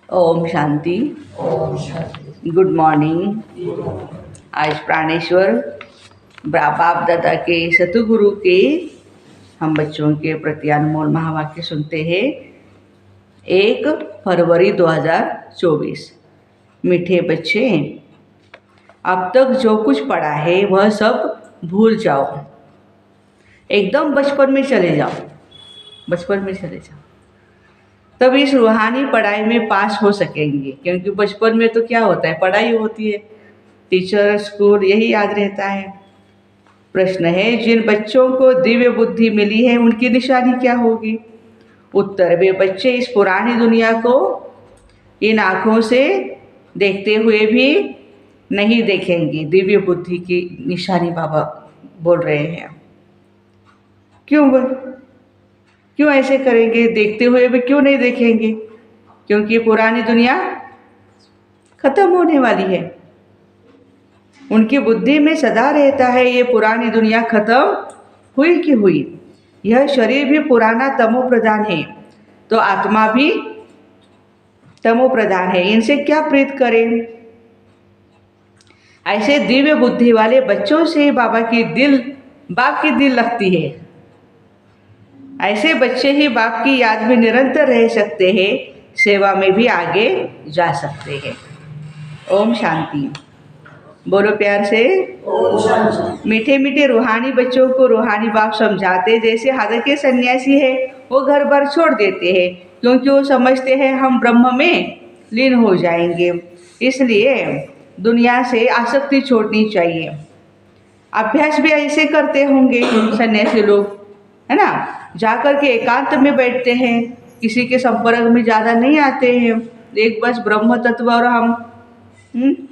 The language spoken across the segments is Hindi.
ओम शांति। ओम शांति। Good morning. आज प्राणेश्वर बाप दादा के सतगुरु के हम बच्चों के प्रति अनमोल महावाक्य सुनते हैं। 1 फरवरी 2024। मीठे बच्चे, अब तक जो कुछ पढ़ा है वह सब भूल जाओ। एकदम बचपन में चले जाओ, बचपन में चले जाओ, तब इस रूहानी पढ़ाई में पास हो सकेंगे। क्योंकि बचपन में तो क्या होता है, पढ़ाई होती है, टीचर, स्कूल, यही याद रहता है। प्रश्न है, जिन बच्चों को दिव्य बुद्धि मिली है उनकी निशानी क्या होगी? उत्तर, वे बच्चे इस पुरानी दुनिया को इन आँखों से देखते हुए भी नहीं देखेंगे। दिव्य बुद्धि की निशानी बाबा बोल रहे हैं। क्यों ऐसे करेंगे? देखते हुए भी क्यों नहीं देखेंगे? क्योंकि पुरानी दुनिया खत्म होने वाली है। उनकी बुद्धि में सदा रहता है ये पुरानी दुनिया खत्म हुई कि हुई। यह शरीर भी पुराना तमो प्रधान है, तो आत्मा भी तमो प्रधान है। इनसे क्या प्रीत करें? ऐसे दिव्य बुद्धि वाले बच्चों से बाप की दिल लगती है। ऐसे बच्चे ही बाप की याद में निरंतर रह सकते हैं, सेवा में भी आगे जा सकते हैं। ओम शांति। बोलो प्यार से। ओम शांति। मीठे मीठे रूहानी बच्चों को रूहानी बाप समझाते, जैसे हद के सन्यासी है वो घर बार छोड़ देते हैं, क्योंकि वो समझते हैं हम ब्रह्म में लीन हो जाएंगे। इसलिए दुनिया से आसक्ति छोड़नी चाहिए। अभ्यास भी ऐसे करते होंगे सन्यासी लोग, है ना? जाकर के एकांत में बैठते हैं, किसी के संपर्क में ज़्यादा नहीं आते हैं। एक बस ब्रह्म तत्व और हम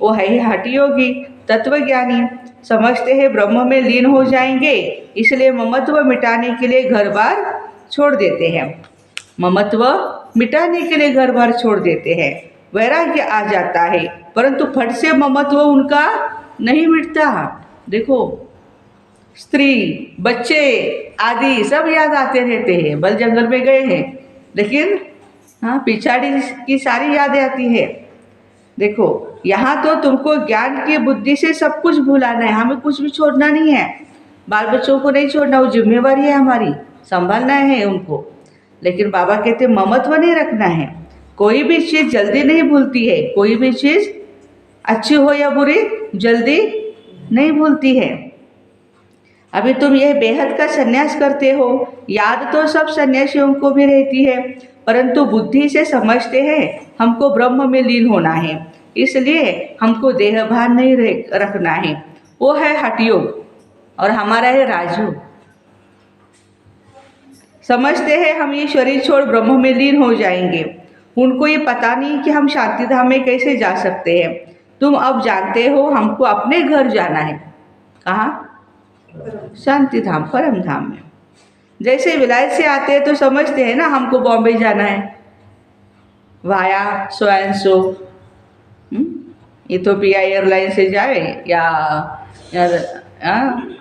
वो है ही हठी योगी तत्वज्ञानी, समझते हैं ब्रह्म में लीन हो जाएंगे, इसलिए ममत्व मिटाने के लिए घर बार छोड़ देते हैं। ममत्व मिटाने के लिए घर बार छोड़ देते हैं। वैराग्य आ जाता है, परंतु फट से ममत्व उनका नहीं मिटता। देखो, स्त्री, बच्चे आदि सब याद आते रहते हैं। बल जंगल में गए हैं, लेकिन हाँ, पिछाड़ी की सारी यादें आती है। देखो, यहाँ तो तुमको ज्ञान की बुद्धि से सब कुछ भुलाना है, हमें कुछ भी छोड़ना नहीं है। बाल बच्चों को नहीं छोड़ना, वो जिम्मेवारी है हमारी, संभालना है उनको। लेकिन बाबा कहते ममत्व नहीं रखना है। कोई भी चीज़ जल्दी नहीं भूलती है, कोई भी चीज़ अच्छी हो या बुरी जल्दी नहीं भूलती है। अभी तुम यह बेहद का संन्यास करते हो, याद तो सब सन्यासियों को भी रहती है, परंतु बुद्धि से समझते हैं हमको ब्रह्म में लीन होना है, इसलिए हमको देहभान नहीं रखना है। वो है हठयोग और हमारा है राजयोग। समझते हैं हम ये शरीर छोड़ ब्रह्म में लीन हो जाएंगे। उनको ये पता नहीं कि हम शांति धाम में कैसे जा सकते हैं। तुम अब जानते हो हमको अपने घर जाना है। कहाँ? शांति धाम, परम धाम में। जैसे विलायत से आते हैं तो समझते हैं ना हमको बॉम्बे जाना है, via so and so, Ethiopia airline से जाए या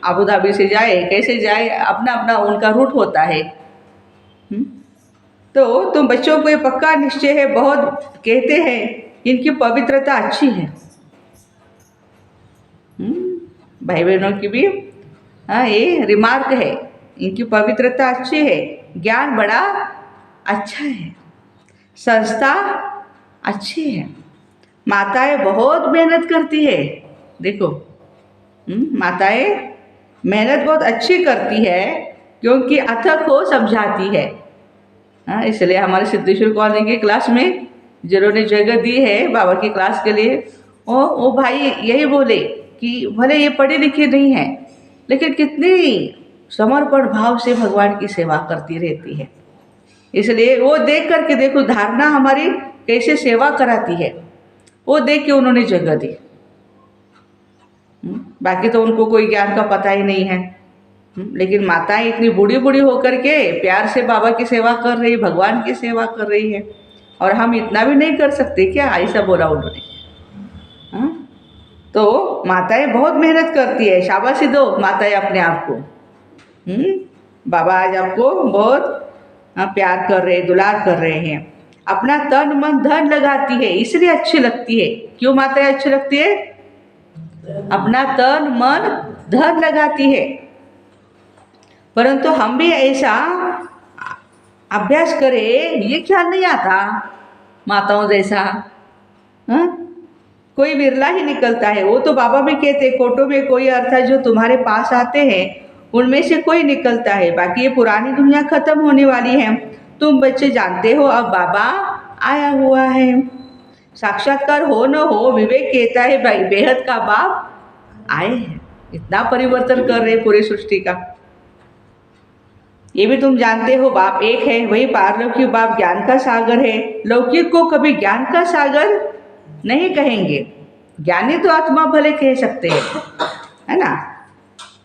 अबू धाबी से जाए, कैसे जाए, अपना अपना उनका रूट होता है। तो तुम बच्चों को ये पक्का निश्चय है, बहुत कहते हैं इनकी पवित्रता अच्छी है। भाई बहनों की भी ये रिमार्क है, इनकी पवित्रता अच्छी है, ज्ञान बड़ा अच्छा है, संस्था अच्छी है, माताएं बहुत मेहनत करती है। देखो, माताएं मेहनत बहुत अच्छी करती है, क्योंकि अथक हो समझाती है। इसलिए हमारे सिद्धेश्वर कॉलोनी की क्लास में जिन्होंने जगह दी है बाबा की क्लास के लिए, वो भाई यही बोले कि भले ये पढ़ी लिखी नहीं है, लेकिन कितनी समर्पण भाव से भगवान की सेवा करती रहती है। इसलिए वो देख करके देखो धारणा हमारी कैसे सेवा कराती है, वो देख के उन्होंने जगह दी। बाकी तो उनको कोई ज्ञान का पता ही नहीं है, लेकिन माताएं इतनी बूढ़ी बूढ़ी होकर के प्यार से बाबा की सेवा कर रही, भगवान की सेवा कर रही है, और हम इतना भी नहीं कर सकते क्या? ऐसा बोला उन्होंने। तो माताएं बहुत मेहनत करती है, शाबाशी दो माताएं अपने आप को। बाबा आज आपको बहुत प्यार कर रहे, दुलार कर रहे हैं। अपना तन मन धन लगाती है, इसलिए अच्छी लगती है। क्यों माताएं अच्छी लगती है? अपना तन मन धन लगाती है। परंतु हम भी ऐसा अभ्यास करें, ये ख्याल नहीं आता माताओं जैसा। हाँ? कोई विरला ही निकलता है। वो तो बाबा भी कहते कोटों में कोई अर्थ है, जो तुम्हारे पास आते हैं उनमें से कोई निकलता है, बाकी ये पुरानी दुनिया खत्म होने वाली है। तुम बच्चे जानते हो अब बाबा आया हुआ है। साक्षात्कार हो न हो, विवेक कहता है भाई बेहद का बाप आए हैं, इतना परिवर्तन कर रहे पूरी सृष्टि का। ये भी तुम जानते हो बाप एक है, वही पारलौकिक बाप ज्ञान का सागर है। लौकिक को कभी ज्ञान का सागर नहीं कहेंगे, ज्ञानी तो आत्मा भले कह सकते हैं, है ना।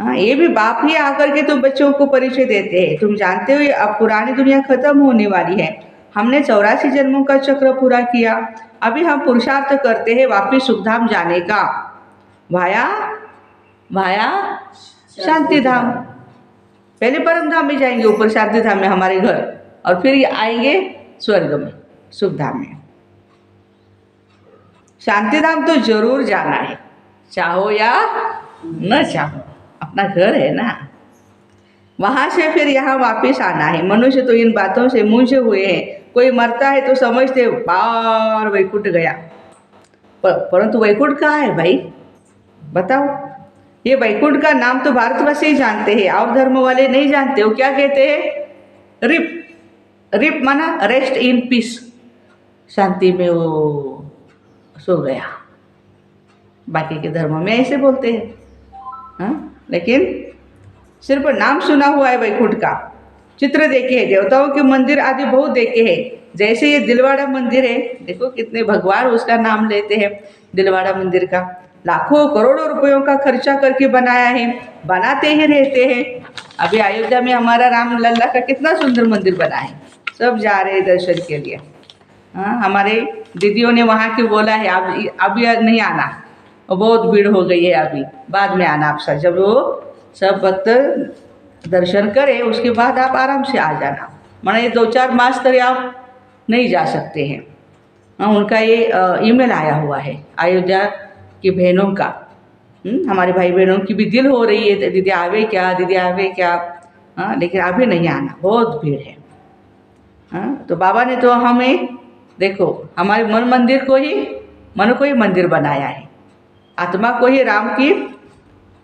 हाँ, ये भी बाप ही आकर के तुम बच्चों को परिचय देते हैं। तुम जानते हो अब पुरानी दुनिया खत्म होने वाली है। हमने 84 जन्मों का चक्र पूरा किया, अभी हम पुरुषार्थ करते हैं वापिस सुखधाम जाने का, भाया भाया शांति धाम। पहले परम धाम में जाएंगे, ऊपर शांति धाम में हमारे घर, और फिर आएंगे स्वर्ग में, सुख धाम में। शांति धाम तो जरूर जाना है, चाहो या न चाहो, अपना घर है ना। वहाँ से फिर यहाँ वापस आना है। मनुष्य तो इन बातों से मूंझे हुए हैं। कोई मरता है तो समझते बार वैकुंठ गया, परंतु वैकुंठ कहाँ है भाई, बताओ। ये वैकुंठ का नाम तो भारतवासी ही जानते हैं, और धर्म वाले नहीं जानते। वो क्या कहते हैं? रिप। रिप माना रेस्ट इन पीस, शांति में वो सो गया। बाकी के धर्म में ऐसे बोलते हैं। हाँ, लेकिन सिर्फ नाम सुना हुआ है वैकुंठ का। चित्र देखे हैं, देवताओं के मंदिर आदि बहुत देखे हैं। जैसे ये दिलवाड़ा मंदिर है, देखो कितने भगवान उसका नाम लेते हैं। दिलवाड़ा मंदिर का लाखों करोड़ों रुपयों का खर्चा करके बनाया है, बनाते ही रहते हैं। अभी अयोध्या में हमारा राम लल्ला का कितना सुंदर मंदिर बना है, सब जा रहे हैं दर्शन के लिए। हाँ, हमारे दीदियों ने वहाँ की बोला है अभी नहीं आना, बहुत भीड़ हो गई है, अभी बाद में आना आप सब, जब वो सब भक्त दर्शन करें उसके बाद आप आराम से आ जाना। माने 2-4 मास तक आप नहीं जा सकते हैं। हाँ, उनका ये ईमेल आया हुआ है अयोध्या की बहनों का। हमारे भाई बहनों की भी दिल हो रही है, दीदी आवे क्या, दीदी आवे क्या। हाँ, लेकिन अभी नहीं आना, बहुत भीड़ है। हाँ, तो बाबा ने तो हमें देखो हमारे मंदिर को ही, मन को ही मंदिर बनाया है। आत्मा को ही राम की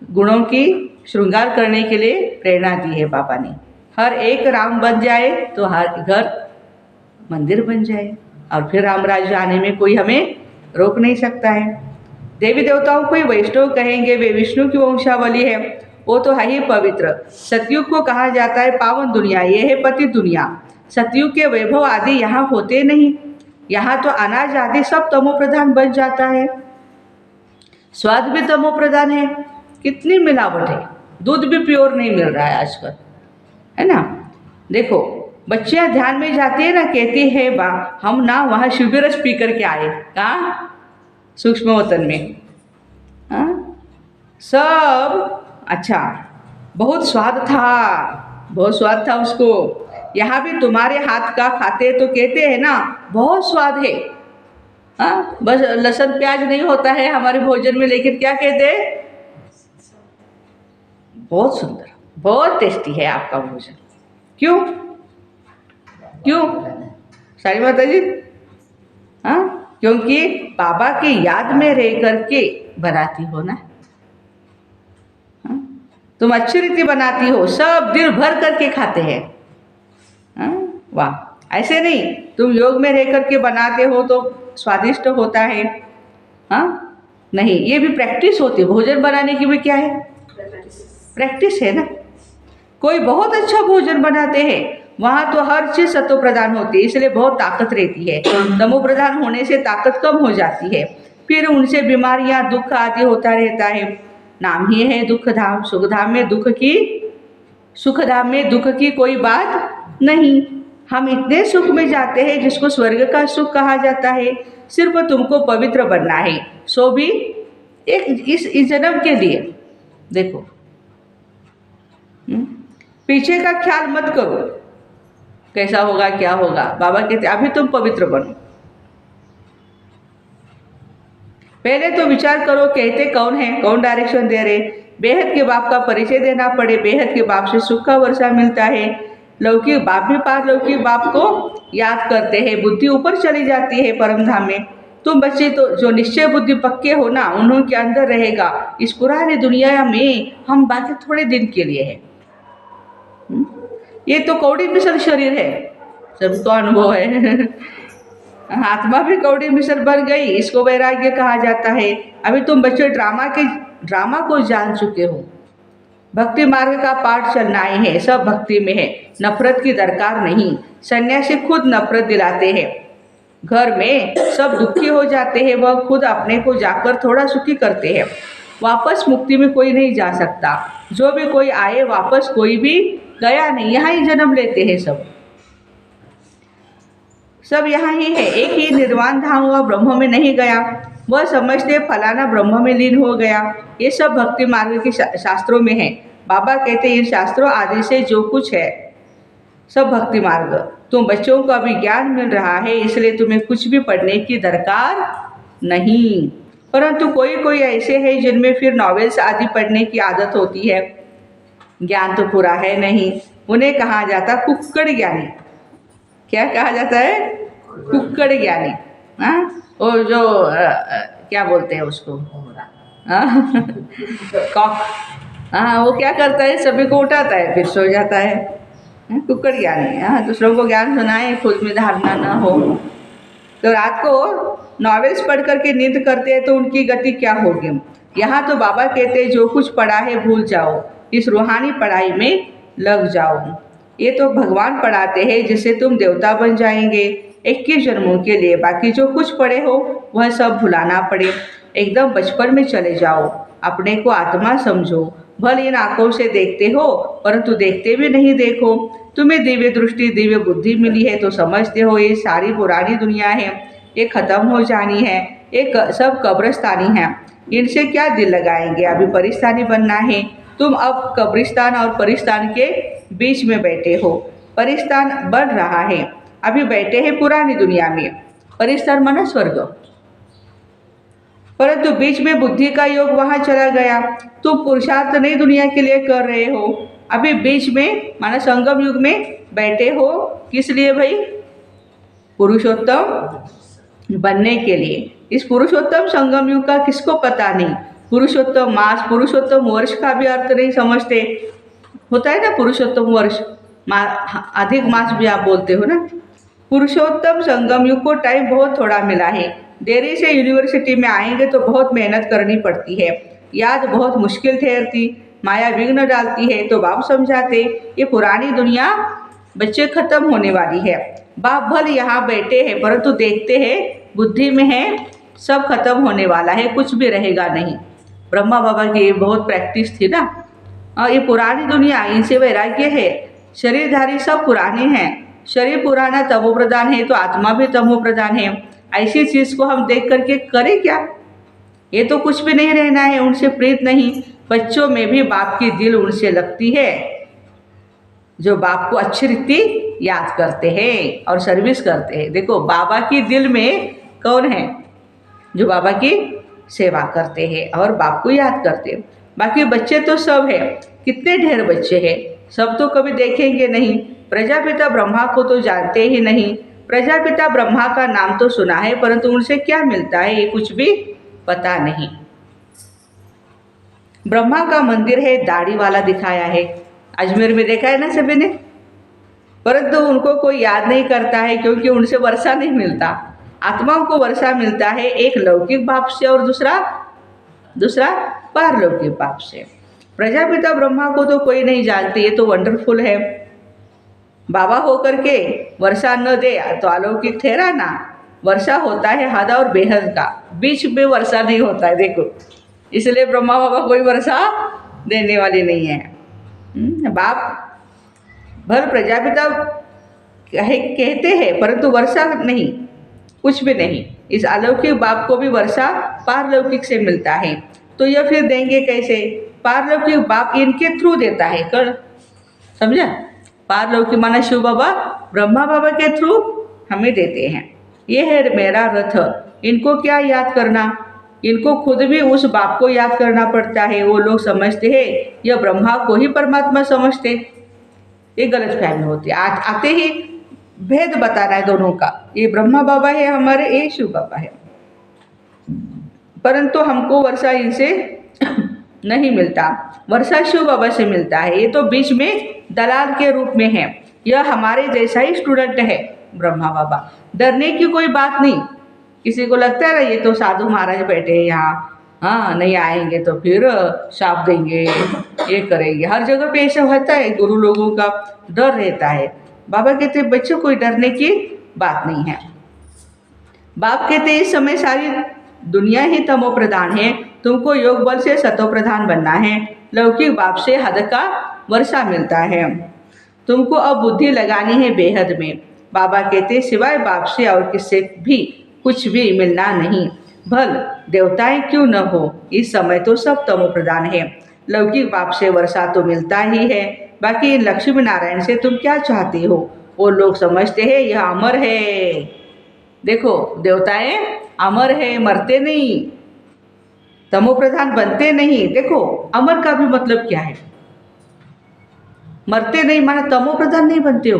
गुणों की श्रृंगार करने के लिए प्रेरणा दी है बाबा ने। हर एक राम बन जाए तो हर घर मंदिर बन जाए, और फिर राम राज्य आने में कोई हमें रोक नहीं सकता है। देवी देवताओं को ही वैष्णव कहेंगे, वे विष्णु की वंशावली है, वो तो है ही पवित्र। सतयुग को कहा जाता है पावन दुनिया, ये है पति दुनिया। सतयुग के वैभव आदि यहाँ होते नहीं, यहाँ तो अनाज आदि सब तमो प्रधान बन जाता है। स्वाद भी तमो प्रधान है, कितनी मिलावट है, दूध भी प्योर नहीं मिल रहा है आजकल, है ना। देखो बच्चियां ध्यान में जाती है ना, कहती है बा हम ना वहाँ शिविर पी करके आए, कहाँ? सूक्ष्म वतन में। हाँ, सब अच्छा, बहुत स्वाद था, बहुत स्वाद था उसको। यहाँ भी तुम्हारे हाथ का खाते तो कहते हैं ना बहुत स्वाद है। हाँ, बस लहसुन प्याज नहीं होता है हमारे भोजन में, लेकिन क्या कहते हैं? बहुत सुंदर, बहुत टेस्टी है आपका भोजन। क्यों क्यों सारी माता जी? हाँ, क्योंकि बाबा की याद में रह करके बनाती हो ना। हाँ? तुम अच्छी रीति बनाती हो, सब दिल भर करके खाते हैं। हाँ? वाह, ऐसे नहीं तुम योग में रह करके बनाते हो तो स्वादिष्ट होता है। हाँ, नहीं, ये भी प्रैक्टिस होती है। भोजन बनाने की भी क्या है? प्रैक्टिस है ना। कोई बहुत अच्छा भोजन बनाते हैं, वहाँ तो हर चीज़ सत्व प्रदान होती है, इसलिए बहुत ताकत रहती है। तमो प्रधान होने से ताकत कम हो जाती है, फिर उनसे बीमारियाँ दुख आदि होता रहता है। नाम ही है दुख धाम। सुखधाम में दुख की कोई बात नहीं। हम इतने सुख में जाते हैं जिसको स्वर्ग का सुख कहा जाता है। सिर्फ तुमको पवित्र बनना है, सो भी एक इस जन्म के लिए। देखो पीछे का ख्याल मत करो, कैसा होगा क्या होगा। बाबा कहते अभी तुम पवित्र बनो, पहले तो विचार करो कहते कौन है, कौन डायरेक्शन दे रहे। बेहद के बाप का परिचय देना पड़े, बेहद के बाप से सुख का वर्षा मिलता है। लौकिक बाप भी पारलौकिक बाप को याद करते हैं, बुद्धि ऊपर चली जाती है परम धाम में। तुम बच्चे तो जो निश्चय बुद्धि पक्के हो ना, उन्हों के अंदर रहेगा। इस पुरानी दुनिया में हम बाकी थोड़े दिन के लिए है। ये तो कौड़ी मिसल शरीर है, सबको अनुभव है। आत्मा भी कौड़ी मिसल बन गई, इसको वैराग्य कहा जाता है। अभी तुम बच्चे ड्रामा को जान चुके हो। भक्ति मार्ग का पाठ चलना ही है, सब भक्ति में है, नफरत की दरकार नहीं। सन्यासी खुद नफरत दिलाते हैं, घर में सब दुखी हो जाते हैं, वह खुद अपने को जाकर थोड़ा सुखी करते हैं। वापस मुक्ति में कोई नहीं जा सकता, जो भी कोई आए वापस कोई भी गया नहीं, यहाँ ही जन्म लेते हैं सब यहाँ ही है। एक ही निर्वाण धाम हुआ, ब्रह्म में नहीं गया, वह समझते फलाना ब्रह्म में लीन हो गया। ये सब भक्ति मार्ग के शास्त्रों में है। बाबा कहते इन शास्त्रों आदि से जो कुछ है सब भक्ति मार्ग। तुम बच्चों को अभी ज्ञान मिल रहा है, इसलिए तुम्हें कुछ भी पढ़ने की दरकार नहीं। परंतु कोई कोई ऐसे है जिनमें फिर नॉवेल्स आदि पढ़ने की आदत होती है, ज्ञान तो पूरा है नहीं, उन्हें कहा जाता कुक्कड़ ज्ञानी। क्या कहा जाता है? कुक्कड़ ज्ञानी। हाँ, और जो क्या बोलते हैं उसको, कॉक। हाँ, वो क्या करता है, सभी को उठाता है फिर सो जाता है। कुक्कड़ ज्ञानी। हाँ, दूसरों को ज्ञान सुनाए, खुद में धारणा ना हो। तो रात को नॉवेल्स पढ़ करके नींद करते हैं तो उनकी गति क्या होगी। यहाँ तो बाबा कहते हैं जो कुछ पढ़ा है भूल जाओ, इस रूहानी पढ़ाई में लग जाओ। ये तो भगवान पढ़ाते हैं जिससे तुम देवता बन जाएंगे 21 जन्मों के लिए। बाकी जो कुछ पढ़े हो वह सब भुलाना पड़े, एकदम बचपन में चले जाओ, अपने को आत्मा समझो। भले इन आंखों से देखते हो परंतु देखते भी नहीं देखो। तुम्हें दिव्य दृष्टि दिव्य बुद्धि मिली है तो समझते हो ये सारी पुरानी दुनिया है, ये खत्म हो जानी है, ये सब कब्रिस्तानी है, इनसे क्या दिल लगाएंगे। अभी परिस्तानी बनना है। तुम अब कब्रिस्तान और परिस्तान के बीच में बैठे हो। परिस्तान बन रहा है, अभी बैठे हैं पुरानी दुनिया में। परिस्तान माना स्वर्ग, परंतु बीच में बुद्धि का योग वहाँ चला गया। तुम पुरुषार्थ नई दुनिया के लिए कर रहे हो, अभी बीच में माना संगम युग में बैठे हो। किस लिए भाई? पुरुषोत्तम बनने के लिए। इस पुरुषोत्तम संगम युग का किसको पता नहीं। पुरुषोत्तम मास, पुरुषोत्तम वर्ष का भी अर्थ नहीं समझते। होता है ना पुरुषोत्तम वर्ष, अधिक मास भी आप बोलते हो ना। पुरुषोत्तम संगम युग को टाइम बहुत थोड़ा मिला है। देरी से यूनिवर्सिटी में आएंगे तो बहुत मेहनत करनी पड़ती है, याद बहुत मुश्किल ठहरती, माया विघ्न डालती है। तो बाप समझाते ये पुरानी दुनिया बच्चे खत्म होने वाली है। बाप भल यहाँ बैठे हैं परंतु देखते हैं बुद्धि में है सब खत्म होने वाला है, कुछ भी रहेगा नहीं। ब्रह्मा बाबा की बहुत प्रैक्टिस थी ना। और ये पुरानी दुनिया, इनसे वैराग्य है। शरीरधारी सब पुराने हैं, शरीर पुराना तमो प्रधान है तो आत्मा भी तमो प्रधान है। ऐसी चीज़ को हम देख करके करें क्या? ये तो कुछ भी नहीं रहना है, उनसे प्रीत नहीं। बच्चों में भी बाप की दिल उनसे लगती है जो बाप को अच्छी रीति याद करते हैं और सर्विस करते हैं। देखो बाबा की दिल में कौन है? जो बाबा की सेवा करते हैं और बाप को याद करते हैं। बाकी बच्चे तो सब है, कितने ढेर बच्चे हैं, सब तो कभी देखेंगे नहीं। प्रजापिता ब्रह्मा को तो जानते ही नहीं। प्रजापिता ब्रह्मा का नाम तो सुना है परंतु उनसे क्या मिलता है ये कुछ भी पता नहीं। ब्रह्मा का मंदिर है, दाढ़ी वाला दिखाया है, अजमेर में देखा है ना सभी ने, परंतु उनको कोई याद नहीं करता है क्योंकि उनसे वर्षा नहीं मिलता। आत्माओं को वर्षा मिलता है, एक लौकिक बाप से और दूसरा पारलौकिक बाप से। प्रजापिता ब्रह्मा को तो कोई नहीं जानती, ये तो वंडरफुल है। बाबा होकर के वर्षा न दे तो अलौकिक ठहरा ना। वर्षा होता है हद और बेहद का, बीच में वर्षा नहीं होता है। देखो इसलिए ब्रह्मा बाबा कोई वर्षा देने वाली नहीं है। बाप भर प्रजापिता कहते हैं परंतु वर्षा नहीं, कुछ भी नहीं। इस अलौकिक बाप को भी वर्षा पारलौकिक से मिलता है। तो यह फिर देंगे कैसे? पारलौकिक बाप इनके थ्रू देता है। कर समझा? पारलौकिक माना शिव बाबा ब्रह्मा बाबा के थ्रू हमें देते हैं। ये है मेरा रथ। इनको क्या याद करना, इनको खुद भी उस बाप को याद करना पड़ता है। वो लोग समझते हैं यह ब्रह्मा को ही परमात्मा समझते, ये गलत फहमी होती है। आते ही भेद बताना है दोनों का, ये ब्रह्मा बाबा है हमारे, ये शिव बाबा है। परंतु हमको वर्षा इनसे नहीं मिलता, वर्षा शिव बाबा से मिलता है। ये तो बीच में दलाल के रूप में है, यह हमारे जैसा ही स्टूडेंट है ब्रह्मा बाबा। डरने की कोई बात नहीं। किसी को लगता है ना ये तो साधु महाराज बैठे हैं यहाँ, हाँ नहीं आएंगे तो फिर शाप देंगे, ये करेंगे। हर जगह पे ऐसा होता है, गुरु लोगों का डर रहता है। बाबा कहते बच्चों कोई डरने की बात नहीं है। बाप कहते इस समय सारी दुनिया ही तमो प्रधान है, तुमको योग बल से सतो प्रधान बनना है। लौकिक बाप से हद का वर्षा मिलता है, तुमको अब बुद्धि लगानी है बेहद में। बाबा कहते सिवाय बाप से और किससे भी कुछ भी मिलना नहीं, भल देवताएं क्यों न हो, इस समय तो सब तमो प्रधान है। लौकिक बाप से वर्षा तो मिलता ही है, बाकी इन लक्ष्मी नारायण से तुम क्या चाहते हो। वो लोग समझते हैं यह अमर है। देखो देवताएं अमर है, मरते नहीं, तमो प्रधान बनते नहीं। देखो अमर का भी मतलब क्या है, मरते नहीं माना तमो प्रधान नहीं बनते हो।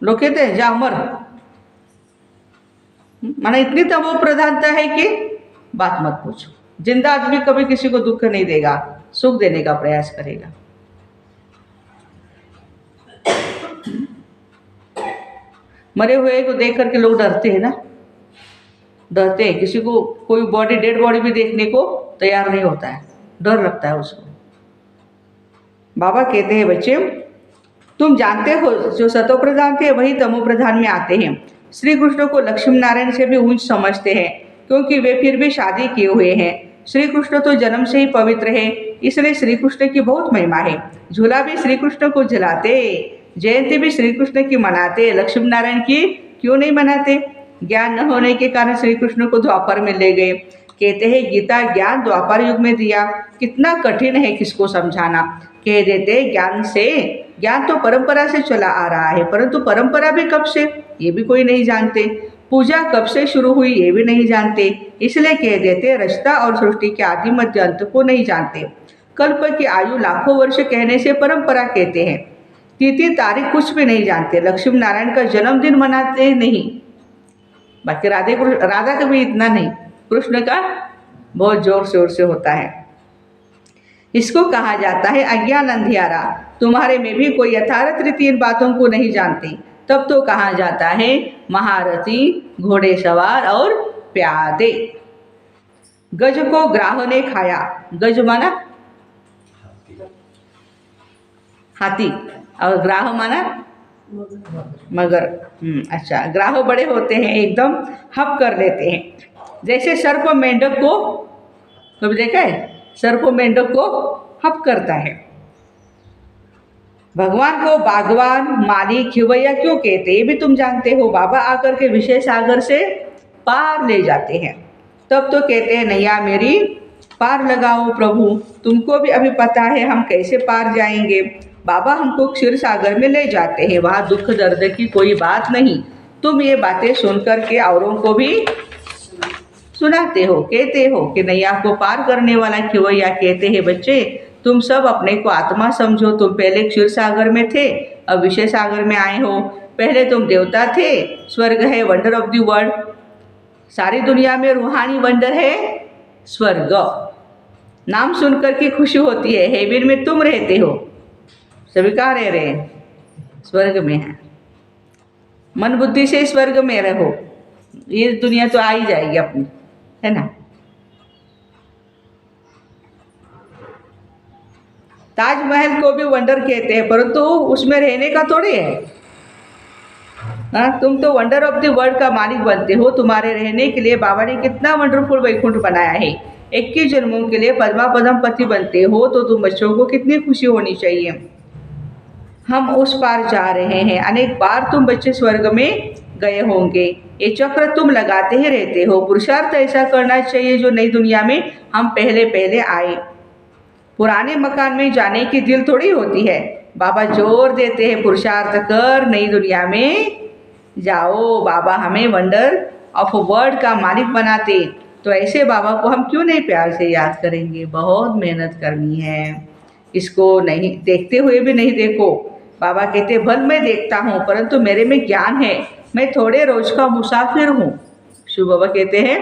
लोग कहते हैं जा अमर, माना इतनी तमो प्रधानता है कि बात मत पूछो। जिंदा आदमी कभी किसी को दुख नहीं देगा, सुख देने का प्रयास करेगा। मरे हुए को देख करके लोग डरते हैं ना, डरते हैं। किसी को कोई बॉडी, डेड बॉडी भी देखने को तैयार नहीं होता है, डर लगता है उसको। बाबा कहते हैं बच्चे तुम जानते हो जो सतो प्रधान थे वही तमो प्रधान में आते हैं। श्री कृष्ण को लक्ष्मी नारायण से भी ऊंच समझते हैं, क्योंकि वे फिर भी शादी किए हुए हैं। श्री कृष्ण तो जन्म से ही पवित्र है, इसलिए श्री कृष्ण की बहुत महिमा है। झूला भी श्री कृष्ण को झुलाते, जयंती भी श्री कृष्ण की मनाते, लक्ष्मी नारायण की क्यों नहीं मनाते। ज्ञान न होने के कारण श्री कृष्ण को द्वापर में ले गए। कहते हैं गीता ज्ञान द्वापर युग में दिया, कितना कठिन है किसको समझाना। कह देते ज्ञान से, ज्ञान तो परंपरा से चला आ रहा है, परंतु परंपरा भी कब से ये भी कोई नहीं जानते। पूजा कब से शुरू हुई ये भी नहीं जानते, इसलिए कह देते रचना और सृष्टि के आदि मध्य अंत को नहीं जानते। कल्प की आयु लाखों वर्ष कहने से परंपरा कहते हैं। तिथि तारीख कुछ भी नहीं जानते। लक्ष्मी नारायण का जन्मदिन मनाते नहीं, बाकी राधा का भी इतना नहीं, कृष्ण का बहुत जोर शोर से होता है। इसको कहा जाता है अज्ञान अंधियारा। तुम्हारे में भी कोई यथार्थ रीति इन बातों को नहीं जानते, तब तो कहा जाता है महारथी, घोड़े सवार और प्यादे। गज को ग्राह ने खाया, गज माना हाथी और ग्राह माना मगर। अच्छा, ग्राह बड़े होते हैं, एकदम हप कर लेते हैं। जैसे सर्प मेंढक को कभी देखा है, सर्प मेंढक को हप करता है। भगवान को बागवान, माली, खिवैया क्यों कहते ये भी तुम जानते हो। बाबा आकर के विषय सागर से पार ले जाते हैं, तब तो कहते हैं नैया मेरी पार लगाओ प्रभु। तुमको भी अभी पता है हम कैसे पार जाएंगे। बाबा हमको क्षीर सागर में ले जाते हैं, वहाँ दुख दर्द की कोई बात नहीं। तुम ये बातें सुन करके औरों को भी सुनाते हो, कहते हो कि नैया को पार करने वाला खिवैया कहते हैं बच्चे तुम सब अपने को आत्मा समझो। तुम पहले क्षीर सागर में थे, अब विषय सागर में आए हो। पहले तुम देवता थे, स्वर्ग है वंडर ऑफ द वर्ल्ड, सारी दुनिया में रूहानी वंडर है स्वर्ग। नाम सुनकर के खुशी होती है। हेवन में तुम रहते हो, सभी कहाँ रह रहे हैं, स्वर्ग में है। मन बुद्धि से स्वर्ग में रहो, ये दुनिया तो आ ही जाएगी अपनी, है ना। ताजमहल को भी वंडर कहते हैं, परंतु उसमें रहने का थोड़ी है। हाँ, तुम तो वंडर ऑफ द वर्ल्ड का मालिक बनते हो। तुम्हारे रहने के लिए बाबा ने कितना वंडरफुल वैकुंठ बनाया है। 21 जन्मों के लिए पद्मा पदम पति बनते हो, तो तुम बच्चों को कितनी खुशी होनी चाहिए। हम उस पार जा रहे हैं। अनेक बार तुम बच्चे स्वर्ग में गए होंगे। ये चक्र तुम लगाते ही रहते हो। पुरुषार्थ ऐसा करना चाहिए जो नई दुनिया में हम पहले पहले आए। पुराने मकान में जाने की दिल थोड़ी होती है, बाबा जोर देते हैं पुरुषार्थ कर नई दुनिया में जाओ। बाबा हमें वंडर ऑफ वर्ल्ड का मालिक बनाते, तो ऐसे बाबा को हम क्यों नहीं प्यार से याद करेंगे। बहुत मेहनत करनी है, इसको नहीं देखते हुए भी नहीं देखो। बाबा कहते भल मैं देखता हूँ परंतु मेरे में ज्ञान है, मैं थोड़े रोज का मुसाफिर हूँ। शिव बाबा कहते हैं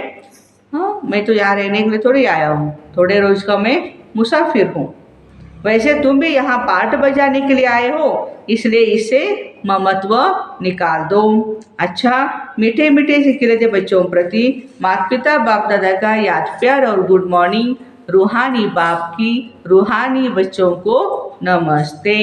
हाँ मैं तो यहाँ रहने के लिए थोड़ी आया हूँ, थोड़े रोज का मैं मुसाफिर हूँ। वैसे तुम भी यहाँ पार्ट बजाने के लिए आए हो, इसलिए इससे ममत्व निकाल दो। अच्छा, मीठे मीठे से खिलते बच्चों प्रति माता पिता बाप दादा का याद प्यार और गुड मॉर्निंग। रूहानी बाप की रूहानी बच्चों को नमस्ते।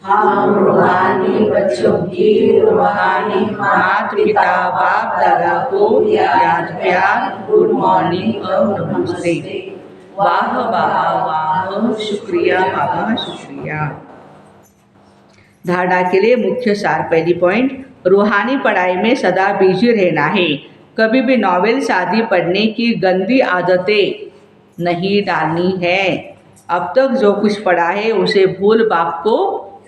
हम रूहानी बच्चों की रूहानी माता पिता बाप दादा को याद प्यार गुड मॉर्निंग और नमस्ते। वाह बाबा वाह, शुक्रिया बाबा शुक्रिया। धारणा के लिए मुख्य सार। पहली पॉइंट, रूहानी पढ़ाई में सदा बिजी रहना है। कभी भी नॉवेल शादी पढ़ने की गंदी आदतें नहीं डालनी है। अब तक जो कुछ पढ़ा है उसे भूल बाप को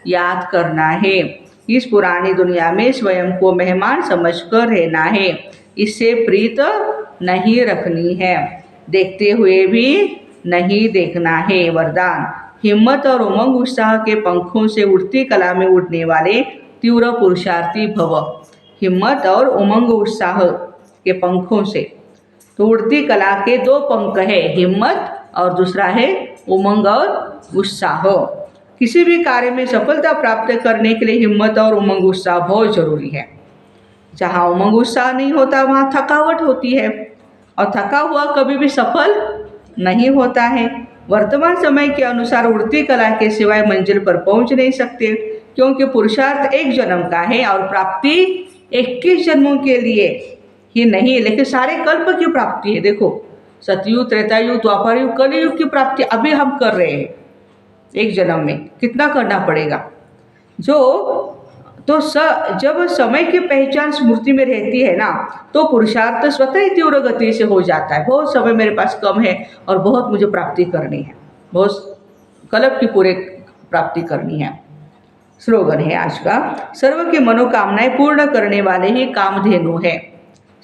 याद करना है। इस पुरानी दुनिया में स्वयं को मेहमान समझकर रहना है, इससे प्रीत नहीं रखनी है, देखते हुए भी नहीं देखना है। वरदान, हिम्मत और उमंग उत्साह के पंखों से उड़ती कला में उड़ने वाले तीव्र पुरुषार्थी भव। हिम्मत और उमंग उत्साह के पंखों से, तो उड़ती कला के दो पंख है, हिम्मत और दूसरा है उमंग और उत्साह। किसी भी कार्य में सफलता प्राप्त करने के लिए हिम्मत और उमंग उत्साह बहुत जरूरी है। जहाँ उमंग उत्साह नहीं होता वहाँ थकावट होती है, और थका हुआ कभी भी सफल नहीं होता है। वर्तमान समय के अनुसार उड़ती कला के सिवाय मंजिल पर पहुंच नहीं सकते, क्योंकि पुरुषार्थ एक जन्म का है और प्राप्ति 21 जन्मों के लिए ही नहीं, लेकिन सारे कल्प की प्राप्ति है। देखो, सतयुग, त्रेतायुग, द्वापर युग, कलयुग की प्राप्ति अभी हम कर रहे हैं। एक जन्म में कितना करना पड़ेगा। जब समय की पहचान स्मृति में रहती है ना, तो पुरुषार्थ स्वतः ही तीव्र गति से हो जाता है। बहुत समय मेरे पास कम है और बहुत मुझे प्राप्ति करनी है, बहुत कल्प की पूरे प्राप्ति करनी है। स्लोगन है आज का, सर्व की मनोकामनाएं पूर्ण करने वाले ही कामधेनु है।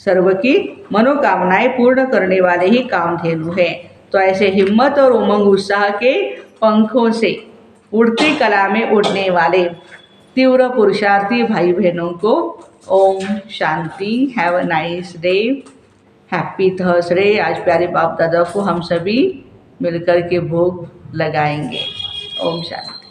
सर्व की मनोकामनाएं पूर्ण करने वाले ही कामधेनु है। तो ऐसे हिम्मत और उमंग उत्साह के पंखों से उड़ती कला में उड़ने वाले तीव्र पुरुषार्थी भाई बहनों को ओम शांति। Have a nice day, happy Thursday. आज प्यारे बाप दादा को हम सभी मिलकर के भोग लगाएंगे। ओम शांति।